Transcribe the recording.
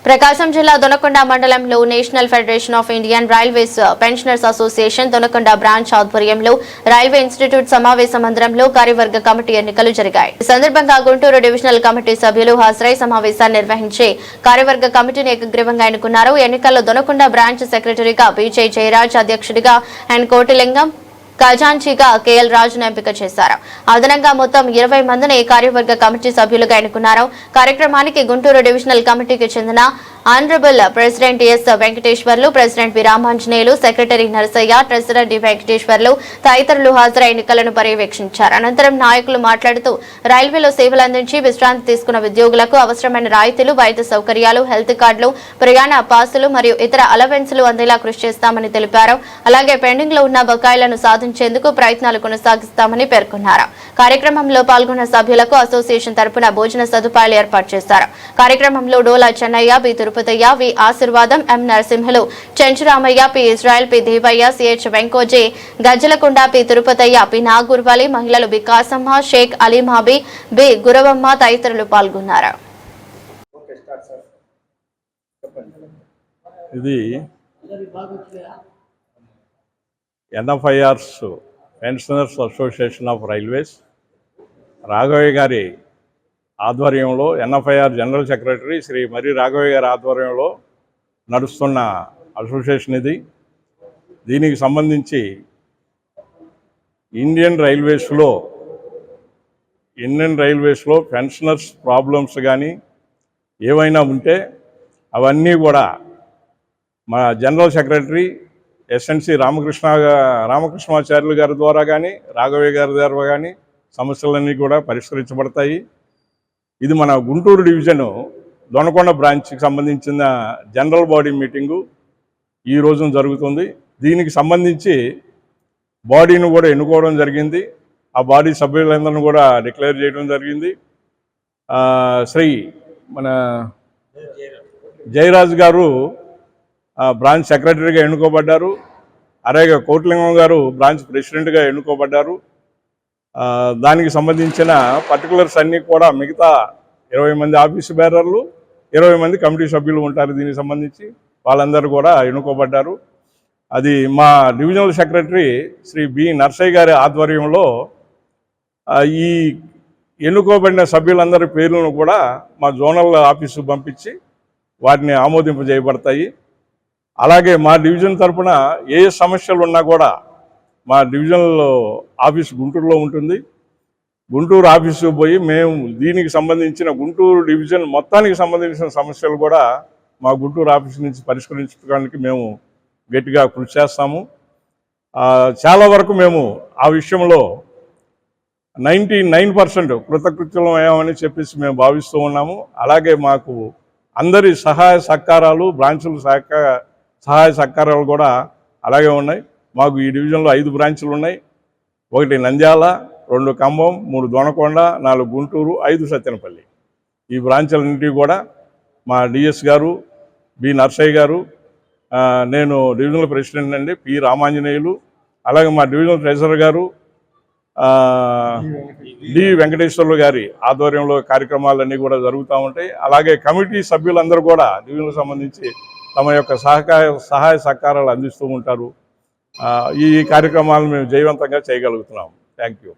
ప్రకాశం జిల్లా దొనకొండ మండలంలో national federation of Indian railways pensioners association Donakonda branch ఆధ్వర్యంలో రైల్వే ఇన్స్టిట్యూట్ సమావేశ మందిరంలో కార్యవర్గ కమిటీ ఎన్నికలు జరిగాయి. ఈ సందర్భంగా గుంటూరు డివిజనల్ కమిటీ సభ్యులు హాజరై సమావేశాన్ని నిర్వహించి కార్యవర్గ కమిటీని ఏకగ్రీవంగా ఎన్నుకున్నారు. ఎన్నికల్లో దొనకొండ బ్రాంచ్ సెక్రటరీగా బీజే జయరాజ్, అధ్యక్షుడిగా ఎన్ కోటిలింగం, ఖజాంచీగా కేఎల్ రాజును ఎంపిక చేశారు. అదనంగా మొత్తం 20 మందిని కార్యవర్గ కమిటీ సభ్యులుగా ఎన్నుకున్నారు. కార్యక్రమానికి గుంటూరు డివిజనల్ కమిటీకి చెందిన honourable president S Venkateswarlu, president V Ramanjaneyulu, secretary Narasayya, treasurer D Venkateswarlu తదితరులు హాజరై ఎన్నికలను పర్యవేక్షించారు. అనంతరం నాయకులు మాట్లాడుతూ రైల్వేలో సేవలు అందించి విశ్రాంతి తీసుకున్న ఉద్యోగులకు అవసరమైన రాయితీలు, వైద్య సౌకర్యాలు, హెల్త్ కార్డులు, ప్రయాణ పాసులు మరియు ఇతర అలవెన్సులు అందేలా కృషి చేస్తామని తెలిపారు. అలాగే పెండింగ్ లో ఉన్న బకాయిలను సాధించేందుకు ప్రయత్నాలు కొనసాగిస్తామని పేర్కొన్నారు. కార్యక్రమంలో పాల్గొన్న సభ్యులకు అసోసియేషన్ తరపున భోజన సదుపాయాలు ఏర్పాటు చేశారు. కార్యక్రమంలో Dola Chennaiah, B Tirupataiah, V Ashirvadam, M Narasimhulu, Chenchuramaiah, P Israel, P Devaiah, CH Venkoje, Gajjalakonda, P Tirupataiah, P Nagurvali, మహిళలు బి కాసమ్మ, షేక్ అలీమాబి, బి గురవమ్మ తదితరులు పాల్గొన్నారు. ఇది NFIRs pensioners association of railways Raghavaiah గారి ఆధ్వర్యంలో, ఎన్ఎఫ్ఐఆర్ జనరల్ సెక్రటరీ శ్రీ మరి రాఘవయ్య గారి ఆధ్వర్యంలో నడుస్తున్న అసోసియేషన్ ఇది. దీనికి సంబంధించి ఇండియన్ రైల్వేస్లో పెన్షనర్స్ ప్రాబ్లమ్స్ కానీ ఏవైనా ఉంటే అవన్నీ కూడా మా జనరల్ సెక్రటరీ ఎస్ఎన్సి రామకృష్ణాచార్యులు గారి ద్వారా కానీ, రాఘవయ్య గారి ద్వారా కానీ సమస్యలన్నీ కూడా పరిష్కరించబడతాయి. ఇది మన గుంటూరు డివిజను దొనకొండ బ్రాంచ్కి సంబంధించిన జనరల్ బాడీ మీటింగు ఈ రోజున జరుగుతుంది. దీనికి సంబంధించి బాడీని కూడా ఎన్నుకోవడం జరిగింది. ఆ బాడీ సభ్యులందరినీ కూడా డిక్లేర్ చేయడం జరిగింది. శ్రీ మన జయరాజ్ గారు బ్రాంచ్ సెక్రటరీగా ఎన్నుకోబడ్డారు. అలాగే కోటిలింగం గారు బ్రాంచ్ ప్రెసిడెంట్గా ఎన్నుకోబడ్డారు. దానికి సంబంధించిన పర్టికులర్స్ అన్నీ కూడా మిగతా 20 మంది ఆఫీసు బేరర్లు, 20 మంది కమిటీ సభ్యులు ఉంటారు. దీనికి సంబంధించి వాళ్ళందరూ కూడా ఎన్నుకోబడ్డారు. అది మా divisional secretary Shri B Narasayya గారి ఆధ్వర్యంలో ఈ ఎన్నుకోబడిన సభ్యులందరి పేర్లను కూడా మా జోనల్ ఆఫీసు పంపించి వాటిని ఆమోదింపజేయబడతాయి. అలాగే మా డివిజన్ తరఫున ఏ సమస్యలు ఉన్నా కూడా మా డివిజనల్ ఆఫీస్ గుంటూరులో ఉంటుంది. గుంటూరు ఆఫీసుకు పోయి మేము దీనికి సంబంధించిన గుంటూరు డివిజన్ మొత్తానికి సంబంధించిన సమస్యలు కూడా మా గుంటూరు ఆఫీస్ నుంచి పరిష్కరించడానికి మేము గట్టిగా కృషి చేస్తాము. చాలా వరకు మేము ఆ విషయంలో 99% కృతకృత్యమయ్యామని చెప్పేసి మేము భావిస్తూ ఉన్నాము. అలాగే మాకు అందరి సహాయ సహకారాలు, బ్రాంచుల సహాయ సహకారాలు కూడా అలాగే ఉన్నాయి. మాకు ఈ డివిజన్లో 5 బ్రాంచులు ఉన్నాయి. 1 నంద్యాల, 2 ఖమ్మం, 3 దొనకొండ, 4 గుంటూరు, 5 సత్తెనపల్లి. ఈ బ్రాంచులన్నింటినీ కూడా మా డిఎస్ గారు, బి నరసయ్య గారు, నేను డివిజనల్ ప్రెసిడెంట్ అండి పి రామాంజనేయులు, అలాగే మా డివిజనల్ ట్రెజరర్ గారు డి వెంకటేశ్వర్లు గారి ఆధ్వర్యంలో కార్యక్రమాలన్నీ కూడా జరుగుతూ ఉంటాయి. అలాగే కమిటీ సభ్యులందరూ కూడా డివిజన్కు సంబంధించి తమ యొక్క సహాయ సహకారాలు అందిస్తూ ఉంటారు. ఈ కార్యక్రమాలను మేము జయవంతంగా చేయగలుగుతున్నాం. Thank you.